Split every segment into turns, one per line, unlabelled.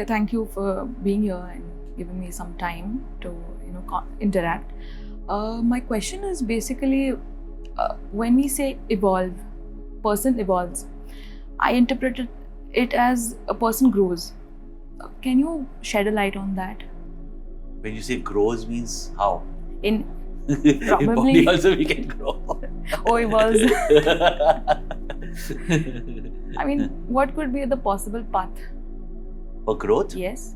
Swamiji, thank you for being here and giving me some time to interact. My question is basically, when we say evolve, person evolves, I interpreted it as a person grows. Can you shed a light on that?
When you say grows means how?
In
In body also we can grow.
Oh, evolves. I mean, what could be the possible path?
For growth?
Yes.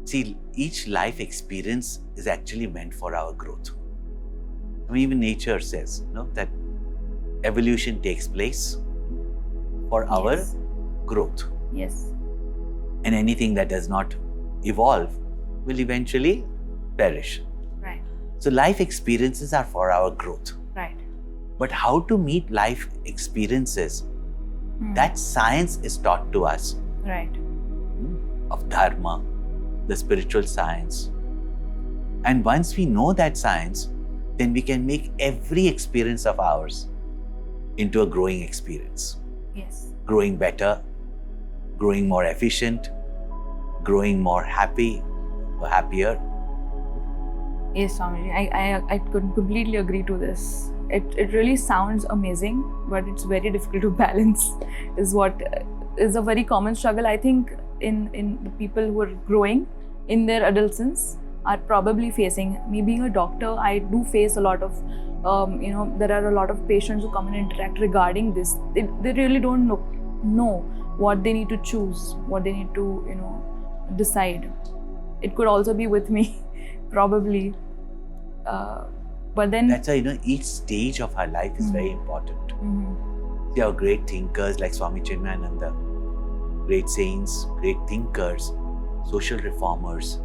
See, each life experience is actually meant for our growth. I mean, even nature says, that evolution takes place for our growth.
Yes.
And anything that does not evolve will eventually perish.
Right.
So life experiences are for our growth.
Right.
But how to meet life experiences, that science is taught to us.
Right.
Of dharma, the spiritual science. And once we know that science, then we can make every experience of ours into a growing experience.
Yes.
Growing better, growing more efficient, growing more happy or happier.
Yes, Swamiji, I could completely agree to this. It really sounds amazing, but it's very difficult to balance, is what is a very common struggle. I think in the people who are growing in their adolescence are probably facing. Me being a doctor, I do face a lot of, there are a lot of patients who come and interact regarding this. They really don't know what they need to choose, what they need to, decide. It could also be with me, probably. But then
that's why, each stage of our life is very important. See, our great thinkers like Swami Chinmayananda, great saints, great thinkers, social reformers,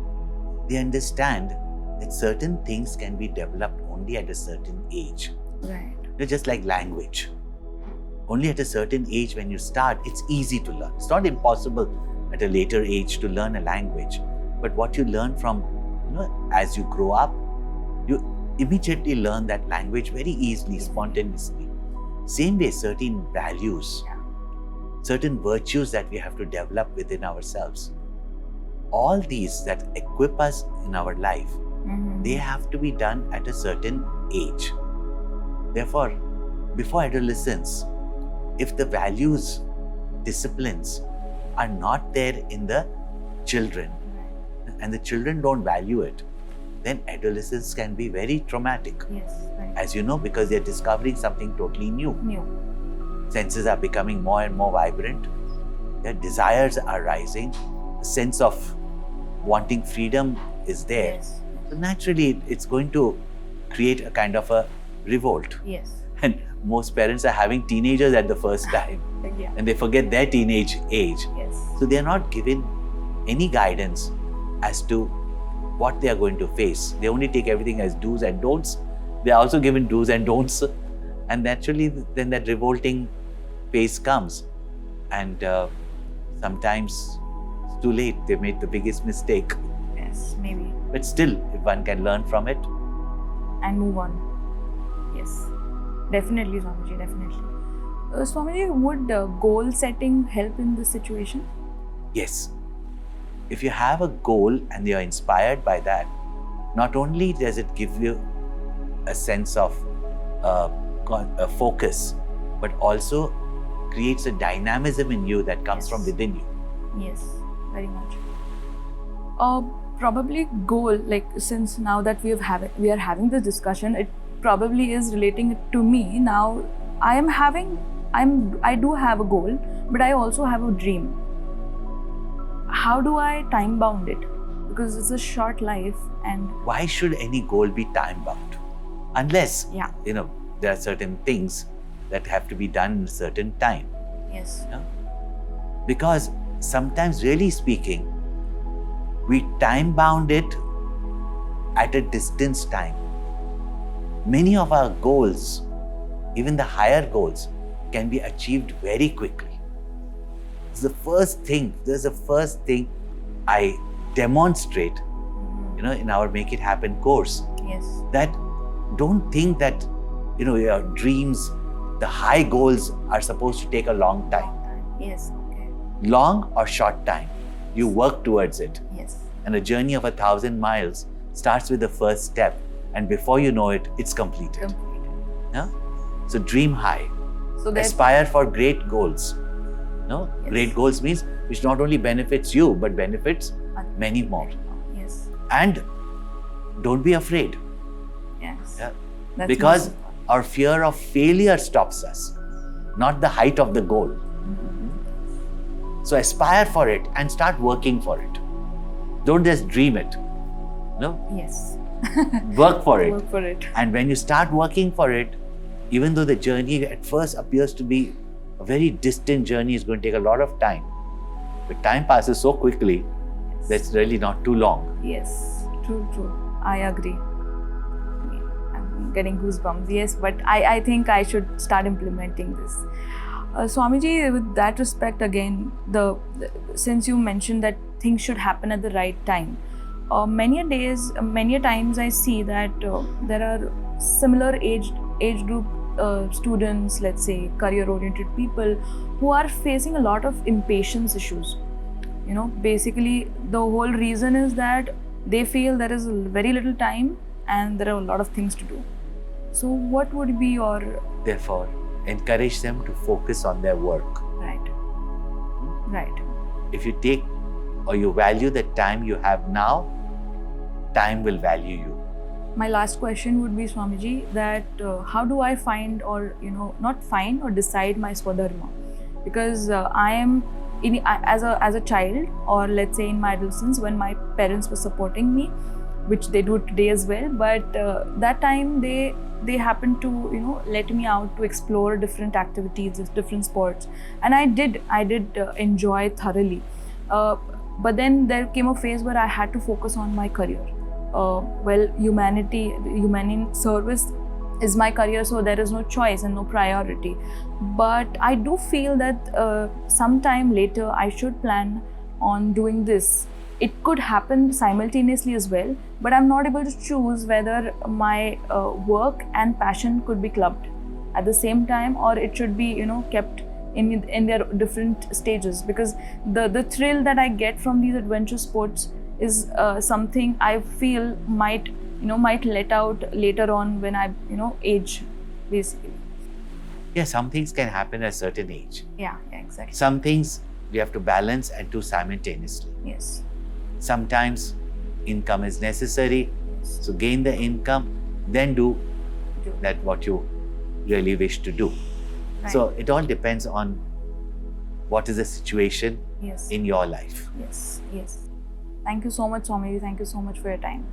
they understand that certain things can be developed only at a certain age.
Right.
Just like language. Only at a certain age when you start, it's easy to learn. It's not impossible at a later age to learn a language. But what you learn from, as you grow up, you immediately learn that language very easily, spontaneously. Same way, certain values, certain virtues that we have to develop within ourselves. All these that equip us in our life, they have to be done at a certain age. Therefore, before adolescence, if the values, disciplines are not there in the children, and the children don't value it, then adolescence can be very traumatic.
Yes, right.
As you know, because they're discovering something totally new. Senses are becoming more and more vibrant. Their desires are rising. A sense of wanting freedom is there.
Yes.
So naturally, it's going to create a kind of a revolt.
Yes.
And most parents are having teenagers at the first time. And they forget their teenage age.
Yes.
So they are not given any guidance as to what they are going to face. They only take everything as do's and don'ts. They are also given do's and don'ts. And naturally, then that revolting phase comes. And sometimes it's too late. They made the biggest mistake.
Yes, maybe.
But still, if one can learn from it.
And move on. Yes. Definitely, Swamiji, definitely. Swamiji, would goal setting help in this situation?
Yes. If you have a goal and you're inspired by that, not only does it give you a sense of a focus, but also creates a dynamism in you that comes from within you.
Yes, very much. Probably goal, like since now that we are having this discussion, it probably is relating it to me. Now I do have a goal, but I also have a dream. How do I time bound it? Because it's a short life and...
Why should any goal be time bound? Unless, there are certain things that have to be done in a certain time.
Yes.
Because sometimes, really speaking, we time bound it at a distance time. Many of our goals, even the higher goals, can be achieved very quickly. There's the first thing I demonstrate, in our Make It Happen course.
Yes.
That don't think that, your dreams, the high goals are supposed to take a long time.
Yes, okay.
Long or short time. You work towards it.
Yes.
And a journey of 1,000 miles starts with the first step. And before you know it, it's completed. Yeah? So dream high.
So that,
aspire for great goals. No?
Yes.
Great goals means which not only benefits you, but benefits many more.
Yes.
And don't be afraid.
Yes.
Yeah?
That's
Because
awesome.
our fear of failure stops us, not the height of the goal. So aspire for it and start working for it. Don't just dream it. No?
Yes.
Work for it.
Work for it.
And when you start working for it, even though the journey at first appears to be a very distant journey, it's going to take a lot of time. But time passes so quickly, that's really not too long.
Yes. True, true. I agree. I'm getting goosebumps. Yes, but I think I should start implementing this. Swamiji, with that respect again, since you mentioned that things should happen at the right time, many a times I see that there are similar age group students, let's say career-oriented people, who are facing a lot of impatience issues. You know, basically the whole reason is that they feel there is very little time and there are a lot of things to do. So what would be your...
Therefore, encourage them to focus on their work.
Right. Right.
If you take or you value the time you have now, time will value you.
My last question would be, Swamiji, that how do I find, or not find or decide my Swadharma? Because I am as a child, or let's say in my adolescence, when my parents were supporting me, which they do today as well, but that time they happened to let me out to explore different activities, different sports, and I did enjoy thoroughly. But then there came a phase where I had to focus on my career. Humane service is my career, so there is no choice and no priority. But I do feel that sometime later I should plan on doing this. It could happen simultaneously as well, but I'm not able to choose whether my work and passion could be clubbed at the same time, or it should be kept in their different stages, because the thrill that I get from these adventure sports is something I feel might let out later on when I age, basically.
Yeah, some things can happen at a certain age.
Yeah, exactly.
Some things we have to balance and do simultaneously.
Yes.
Sometimes income is necessary, so gain the income, then do that what you really wish to do.
Right.
So it all depends on what is the situation
Yes.
in your life.
Yes. Yes. Thank you so much, Swamiji. Thank you so much for your time.